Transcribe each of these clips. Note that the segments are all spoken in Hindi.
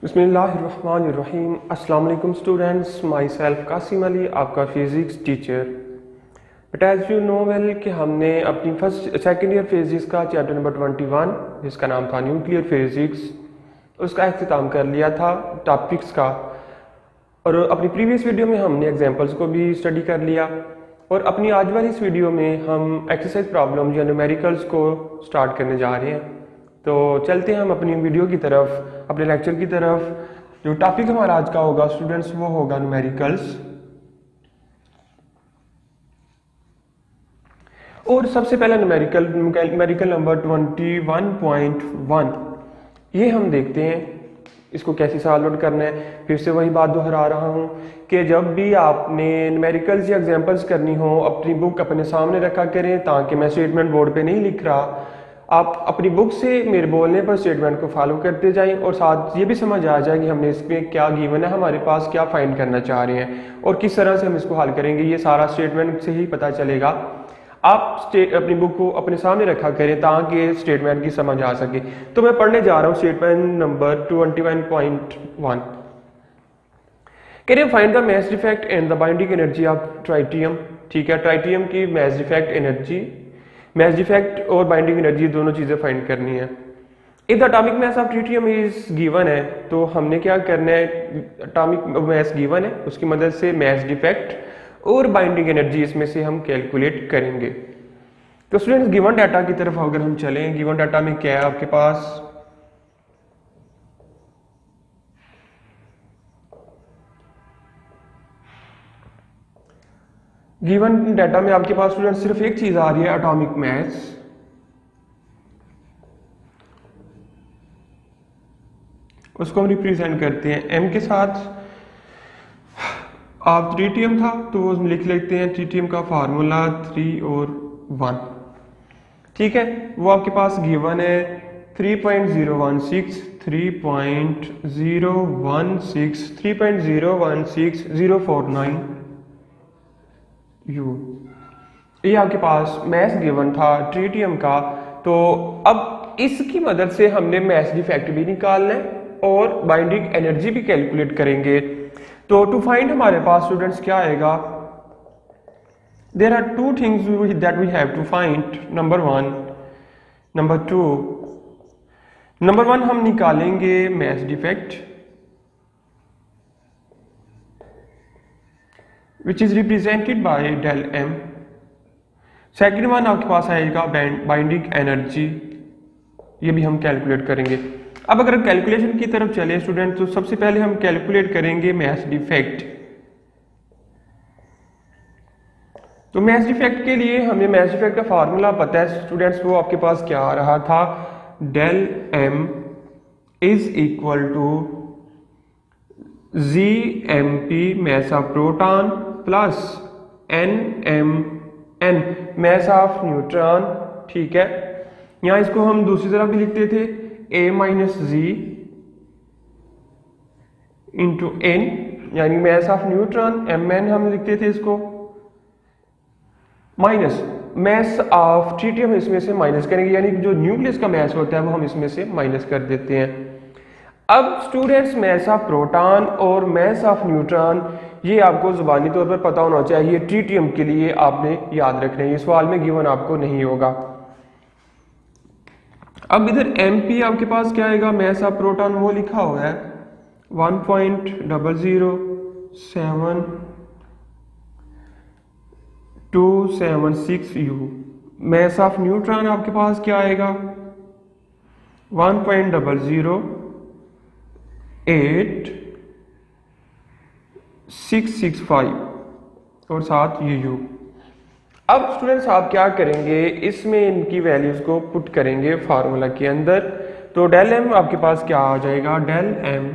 बिस्मिल्लाहिर्रहमानिर्रहीम। अस्सलाम वालेकुम students, myself Qasim Ali, आपका physics teacher. But as you know well कि हमने अपनी सेकेंड ईयर फिज़िक्स का चैप्टर नंबर 21 जिसका नाम था न्यूक्लियर फिज़िक्स, उसका अख्तिताम कर लिया था टॉपिक्स का। और अपनी प्रीवियस वीडियो में हमने एग्जांपल्स को भी स्टडी कर लिया और अपनी आज वाली इस वीडियो में हम एक्सरसाइज प्रॉब्लम या न्यूमेरिकल्स को स्टार्ट करने जा रहे हैं। तो चलते हैं हम अपनी वीडियो की तरफ, अपने लेक्चर की तरफ। जो टॉपिक हमारा आज का होगा स्टूडेंट्स वो होगा न्यूमेरिकल्स। और सबसे पहला न्यूमेरिकल नंबर 21.1 ये हम देखते हैं इसको कैसे सॉल्व आउट करना है। फिर से वही बात दोहरा रहा हूँ कि जब भी आपने न्यूमेरिकल्स या एग्जांपल्स करनी हो अपनी बुक अपने सामने रखा करें, ताकि मैं स्टेटमेंट बोर्ड पे नहीं लिख रहा, आप अपनी बुक से मेरे बोलने पर स्टेटमेंट को फॉलो करते जाएं और साथ ये भी समझ आ जाए कि हमने इसमें क्या गिवन है, हमारे पास क्या फाइंड करना चाह रहे हैं और किस तरह से हम इसको हल करेंगे। ये सारा स्टेटमेंट से ही पता चलेगा। आप अपनी बुक को अपने सामने रखा करें ताकि स्टेटमेंट की समझ आ सके। तो मैं पढ़ने जा रहा हूँ स्टेटमेंट नंबर 21.1। कह रहे find the mass defect and the binding energy of tritium. ठीक है, ट्राइटियम की mass defect energy, mass defect और बाइंडिंग एनर्जी दोनों चीजें फाइंड करनी है। If the atomic mass of tritium is given है तो हमने क्या करना है, एटॉमिक मैस गिवन है उसकी मदद से मैस डिफेक्ट और बाइंडिंग एनर्जी इसमें से हम कैलकुलेट करेंगे। तो स्टूडेंट्स गिवन डाटा की तरफ अगर हम चलें, गिवन डाटा में क्या है आपके पास, गिवन डाटा में आपके पास स्टूडेंट सिर्फ एक चीज आ रही है, एटॉमिक मैस। उसको हम रिप्रेजेंट करते हैं m के साथ। आप ट्रिटियम था तो वो लिख लेते हैं ट्रिटियम का फार्मूला 3 और 1। ठीक है, वो आपके पास गिवन है 3.016 3.016 3.016 U। ये आपके पास मैस गिवन था ट्रिटियम का। तो अब इसकी मदद से हमने मैस डिफेक्ट भी निकालना है और बाइंडिंग एनर्जी भी कैलकुलेट करेंगे। तो टू फाइंड हमारे पास स्टूडेंट्स क्या आएगा, there are two things that we have to find, number 1, number 2। Number 1 हम निकालेंगे mass defect which is represented by del m। Second one आपके पास आएगा बाइंडिंग एनर्जी, ये भी हम कैलकुलेट करेंगे। अब अगर कैलकुलेशन की तरफ चले स्टूडेंट तो सबसे पहले हम कैलकुलेट करेंगे मैस डिफेक्ट। तो मैस डिफेक्ट के लिए हमें मैस डिफेक्ट का फार्मूला पता है स्टूडेंट्स, वो आपके पास क्या आ रहा था, del m is equal to GMP mass of proton plus NMN mass of neutron. ठीक है, यहां इसको हम दूसरी तरफ भी लिखते थे A minus Z into N, यानी मैस ऑफ न्यूट्रॉन Mn हम लिखते थे इसको, माइनस मैस ऑफ ट्रिटियम इसमें से माइनस करेंगे, यानी जो न्यूक्लियस का मैस होता है वो हम इसमें से माइनस कर देते हैं। अब स्टूडेंट्स मैस ऑफ प्रोटॉन और मैस ऑफ न्यूट्रॉन ये आपको जुबानी तौर पर पता होना चाहिए, ट्रिटियम के लिए आपने याद रखना है, ये सवाल में गिवन आपको नहीं होगा। अब इधर MP आपके पास क्या आएगा, मैस ऑफ प्रोटॉन वो लिखा हुआ है 1.00276 U। मैस ऑफ न्यूट्रॉन आपके पास क्या आएगा 1.08665 और साथ ये U। अब स्टूडेंट्स आप क्या करेंगे, इसमें इनकी वैल्यूज को पुट करेंगे फार्मूला के अंदर। तो डेल m आपके पास क्या आ जाएगा, del m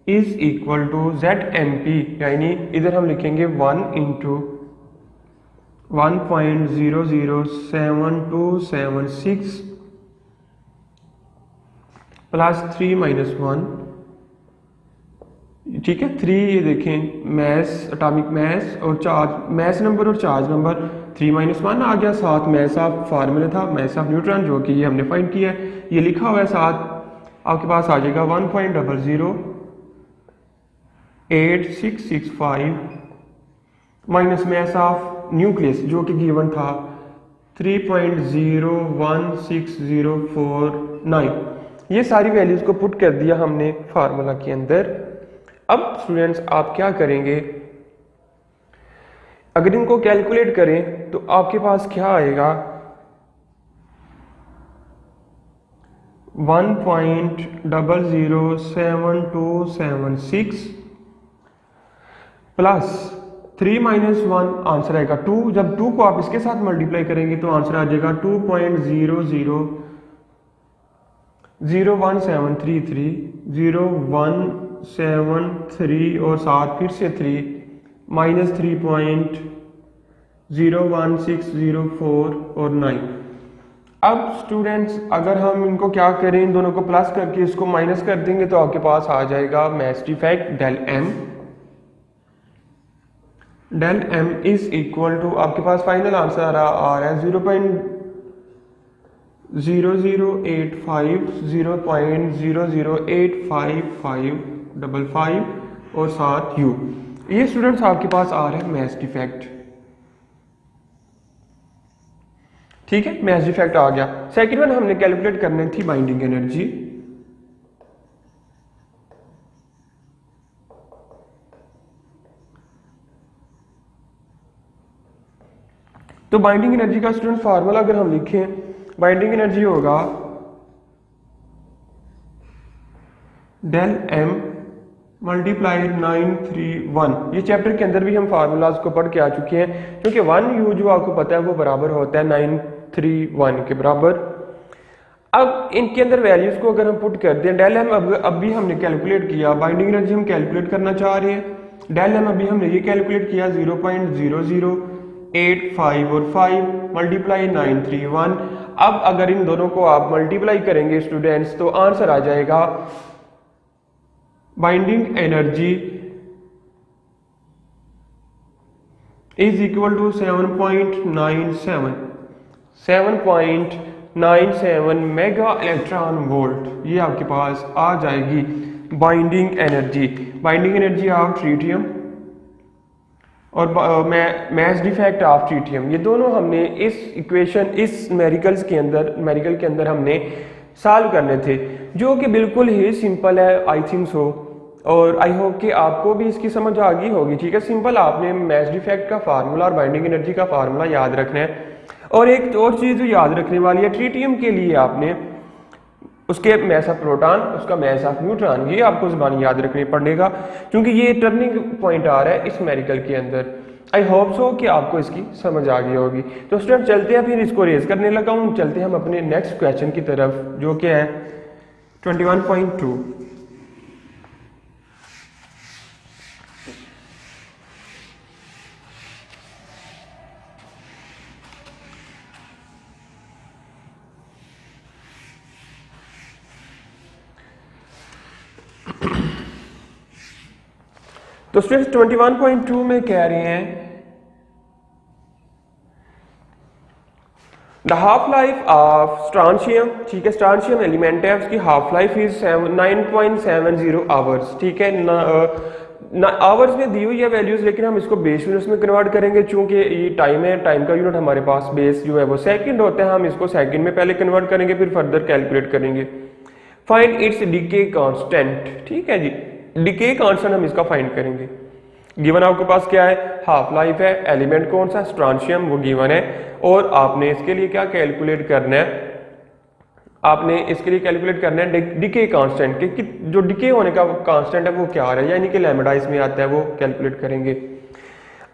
is equal to ZMP, यानी इधर हम लिखेंगे 1 इंटू 1.00726 प्लस 3 माइनस 1। ठीक है, 3 ये देखें मैस, एटॉमिक मैस और चार्ज, मैस नंबर और चार्ज नंबर, 3 माइनस 1 आ गया, साथ मैस ऑफ फार्मूला था मैस ऑफ न्यूट्रॉन जो कि ये हमने फाइंड किया है, ये लिखा हुआ है, साथ आपके पास आ जाएगा 1.00 8665 माइनस मैस ऑफ न्यूक्लियस जो कि गिवन था 3.016049। ये सारी वैल्यूज को पुट कर दिया हमने फार्मूला के अंदर। अब स्टूडेंट्स आप क्या करेंगे, अगर इनको कैलकुलेट करें तो आपके पास क्या आएगा, 1.007276 प्लस 3 माइनस 1 आंसर आएगा 2। जब 2 को आप इसके साथ मल्टीप्लाई करेंगे तो आंसर आ जाएगा 2.00017330 0173 और साथ फिर से 3 माइनस 3.01604 और 9। अब स्टूडेंट्स अगर हम इनको क्या करें, इन दोनों को प्लस करके इसको माइनस कर देंगे तो आपके पास आ जाएगा mass defect del M is equal to, आपके पास फाइनल आंसर आ रहा है 0.0085 0.0085555 और साथ u। ये स्टूडेंट्स आपके पास आ रहा है मैच डिफेक्ट। ठीक है, मैच डिफेक्ट आ गया। सेकंड वन हमने कैलकुलेट करनी थी बाइंडिंग एनर्जी। तो बाइंडिंग एनर्जी का स्टूडेंट फार्मूला अगर हम लिखें, बाइंडिंग एनर्जी होगा डेल एम मल्टीप्लाइड 931। ये चैप्टर के अंदर भी हम फार्मूलाज को पढ़ के आ चुके हैं, क्योंकि 1u जो आपको पता है वो बराबर होता है 931 के बराबर। अब इनके अंदर वैल्यूज को अगर हम पुट कर दें, डेल एम अब भी हमने कैलकुलेट किया, बाइंडिंग एनर्जी हम कैलकुलेट करना चाह रहे हैं। डेल एम अभी हमने ये कैलकुलेट किया 0.0085 और 5 मल्टीप्लाई 931। अब अगर इन दोनों को आप मल्टीप्लाई करेंगे स्टूडेंट्स तो आंसर आ जाएगा binding energy is equal to 7.97 mega electron volt. ये आपके पास आ जाएगी बाइंडिंग एनर्जी ऑफ ट्रीटियम और मैच डिफेक्ट ऑफ ट्रीटियम। ये दोनों हमने इस इक्वेशन, इस न्यूमेरिकल के अंदर हमने सॉल्व करने थे, जो कि बिल्कुल ही सिंपल है आई थिंक सो। और आई होप कि आपको भी इसकी समझ आ गई होगी। ठीक है, सिंपल आपने मैच डिफेक्ट का फार्मूला और बाइंडिंग एनर्जी का फार्मूला याद रखना है। और एक और चीज़ जो याद रखने वाली है, ट्रीटियम के लिए आपने उसके मैस ऑफ प्रोटॉन, उसका मैस ऑफ न्यूट्रॉन, ये आपको ज़बानी याद रखनी पड़ेगा, क्योंकि ये टर्निंग पॉइंट आ रहा है इस न्यूमेरिकल के अंदर। आई होप सो कि आपको इसकी समझ आ गई होगी। तो स्टूडेंट चलते हैं, फिर इसको रेज करने लगा हूँ, चलते हैं हम अपने नेक्स्ट क्वेश्चन की तरफ, जो कि है 21.2। तो स्टूडेंट्स 21.2 में कह रहे हैं द हाफ लाइफ ऑफ स्ट्रांशियम। ठीक है, स्ट्रांशियम एलिमेंट है, उसकी हाफ लाइफ इज 9.70 आवर्स। ठीक है, आवर्स में दी हुई है वैल्यूज, लेकिन हम इसको बेस यूनिट्स में कन्वर्ट करेंगे, चूंकि ये टाइम है, टाइम का यूनिट हमारे पास बेस जो है वो सेकंड होता है। हम इसको सेकंड में पहले कन्वर्ट करेंगे, फिर फर्दर कैलकुलेट करेंगे। Find its decay constant. ठीक है जी, डीके कांस्टेंट हम इसका फाइंड करेंगे। गिवन आपके पास क्या है, हाफ लाइफ है, एलिमेंट कौन सा, स्ट्रांशियम, वो गिवन है। और आपने इसके लिए क्या कैलकुलेट करना है, आपने इसके लिए कैलकुलेट करना है डीके कांस्टेंट कि जो डीके होने का कांस्टेंट है वो क्या आ रहा है, यानी कि लैम्बडा इसमें आता है, वो कैलकुलेट करेंगे।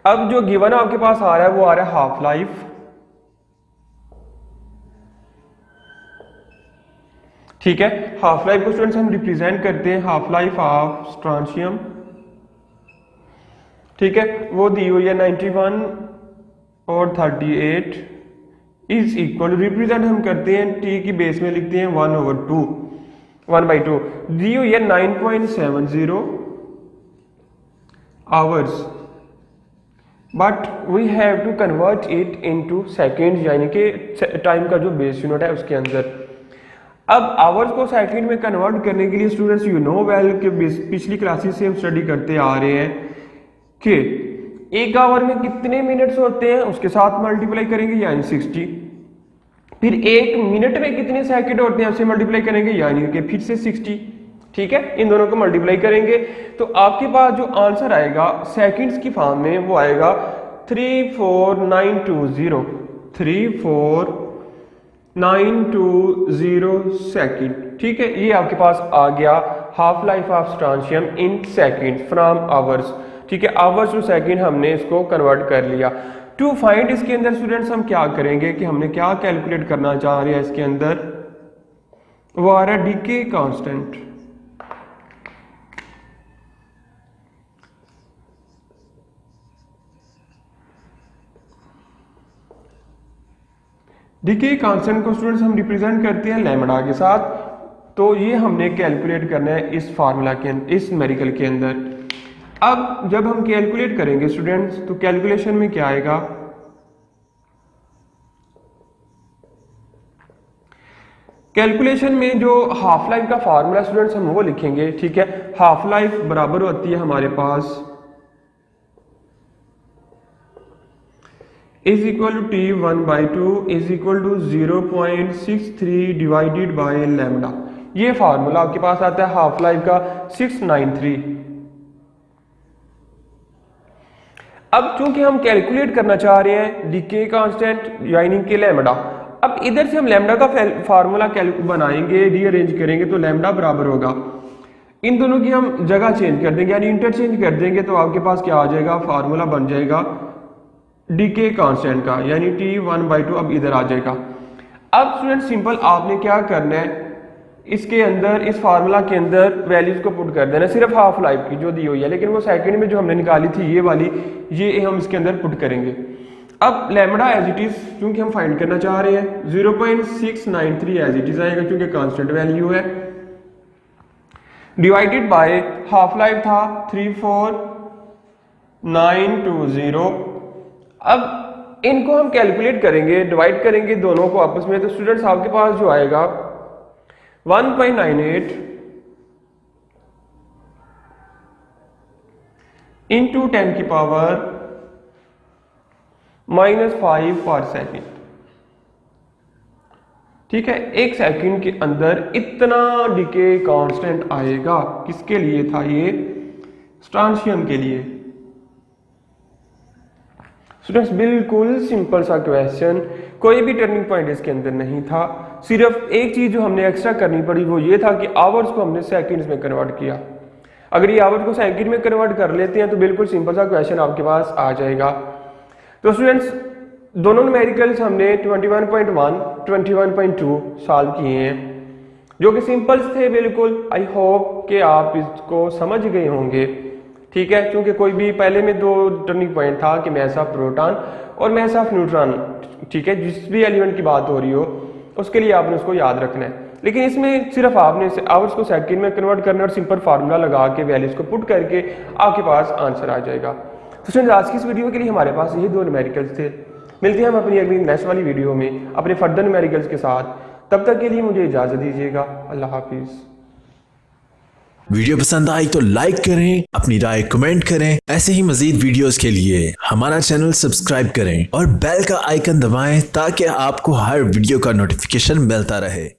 अब जो गिवन आपके पास आ रहा है वो आ रहा है हाफ लाइफ। ठीक है, हाफ लाइफ को स्टूडेंट्स हम रिप्रेजेंट करते हैं हाफ लाइफ ऑफ स्ट्रांशियम। ठीक है, वो दी हुई है 91 और 38 इज इक्वल, रिप्रेजेंट हम करते हैं टी की बेस में लिखते हैं 1/2 दी हुई है 9.70 hours, but we have to convert it into second, यानी कि टाइम का जो बेस यूनिट है उसके अंदर। अब आवर्स को सेकंड में कन्वर्ट करने के लिए स्टूडेंट्स यू नो वेल कि पिछली क्लासेस से हम स्टडी करते आ रहे हैं कि एक आवर में कितने मिनट्स होते हैं उसके साथ मल्टीप्लाई करेंगे यानी 60, फिर एक मिनट में कितने सेकंड होते हैं उससे मल्टीप्लाई करेंगे यानी कि फिर से 60। ठीक है, इन दोनों को मल्टीप्लाई करेंगे तो आपके पास जो आंसर आएगा सेकंड्स की फॉर्म में वो आएगा 34920 34920 सेकंड। ठीक है, ये आपके पास आ गया half life of स्ट्रांशियम in second from hours. ठीक है, आवर्स टू सेकंड हमने इसको कन्वर्ट कर लिया। टू फाइंड इसके अंदर स्टूडेंट्स हम क्या करेंगे कि हमने क्या कैलकुलेट करना चाह रहे हैं इसके अंदर, वो आ रहा है डीके कांस्टेंट। डीके कांस्टेंट को स्टूडेंट्स हम रिप्रेजेंट करते हैं लैम्डा के साथ, तो ये हमने कैलकुलेट करना है इस फार्मूला के अंदर, इस न्यूमेरिकल के अंदर। अब जब हम कैलकुलेट करेंगे स्टूडेंट्स तो कैलकुलेशन में क्या आएगा, कैलकुलेशन में जो हाफ लाइफ का फार्मूला स्टूडेंट्स हम वो लिखेंगे। ठीक है, हाफ लाइफ बराबर होती है हमारे पास is equal to T 1/2 is equal to 0.63 divided by lambda. ये फार्मूला आपके पास आता है हाफ लाइफ का 693। अब चूंकि हम कैलकुलेट करना चाह रहे हैं डीके कांस्टेंट यानी कि लैम्डा, अब इधर से हम लैम्डा का फार्मूला बनाएंगे, रीअरेंज करेंगे तो लैम्डा बराबर होगा, इन दोनों की हम जगह चेंज कर देंगे यानी इंटरचेंज कर देंगे तो आपके पास क्या आ जाएगा, फार्मूला बन जाएगा डीके कांस्टेंट का यानी टी 1/2 अब इधर आ जाएगा। अब स्टूडेंट सिंपल आपने क्या करना है, इसके अंदर इस फार्मूला के अंदर वैल्यूज को पुट कर देना, सिर्फ हाफ लाइफ की जो दी हुई है, लेकिन वो सेकंड में जो हमने निकाली थी ये वाली, ये हम इसके अंदर पुट करेंगे। अब लैम्डा एज इट इज क्योंकि हम फाइंड करना चाह रहे हैं 0.693 एज इट इज आएगा क्योंकि कांस्टेंट वैल्यू है, डिवाइडेड बाय हाफ लाइफ था 34920। अब इनको हम कैलकुलेट करेंगे, डिवाइड करेंगे दोनों को आपस में, तो स्टूडेंट्स आपके पास जो आएगा 1.98 इंटू 10 की पावर -5 पर सेकेंड। ठीक है, एक सेकंड के अंदर इतना डीके कांस्टेंट आएगा। किसके लिए था ये, स्ट्रांशियम के लिए। स्टूडेंट्स बिल्कुल सिंपल सा क्वेश्चन, कोई भी टर्निंग पॉइंट इसके अंदर नहीं था, सिर्फ एक चीज जो हमने एक्स्ट्रा करनी पड़ी वो ये था कि आवर्स को हमने सेकंड्स में कन्वर्ट किया। अगर ये आवर्स को सेकंड में कन्वर्ट कर लेते हैं तो बिल्कुल सिंपल सा क्वेश्चन आपके पास आ जाएगा। तो स्टूडेंट्स दोनों न्यूमेरिकल्स हमने 21.1 21.2 सॉल्व किए हैं जो कि सिंपल्स थे बिल्कुल। आई होप कि आप इसको समझ गए होंगे। ठीक है, क्योंकि कोई भी पहले में दो टर्निंग पॉइंट था कि मैस ऑफ प्रोटॉन और मैस ऑफ न्यूट्रॉन। ठीक है, जिस भी एलिमेंट की बात हो रही हो उसके लिए आपने उसको याद रखना है, लेकिन इसमें सिर्फ आपने आवर्स को सेकंड में कन्वर्ट करना और सिंपल फार्मूला लगा के वैल्यूज को पुट करके आपके पास आंसर आ जाएगा। तो स्टूडेंट्स आज की इस वीडियो के लिए हमारे पास ये दो न्यूमेरिकल्स थे। मिलते हैं हम अपनी अगली नेक्स्ट वाली वीडियो में अपने फर्दर न्यूमेरिकल्स के साथ। तब तक के लिए मुझे इजाजत दीजिएगा। अल्लाह हाफिज। वीडियो पसंद आई तो लाइक करें, अपनी राय कमेंट करें। ऐसे ही मजीद वीडियोस के लिए हमारा चैनल सब्सक्राइब करें और बेल का आइकन दबाएं ताकि आपको हर वीडियो का नोटिफिकेशन मिलता रहे।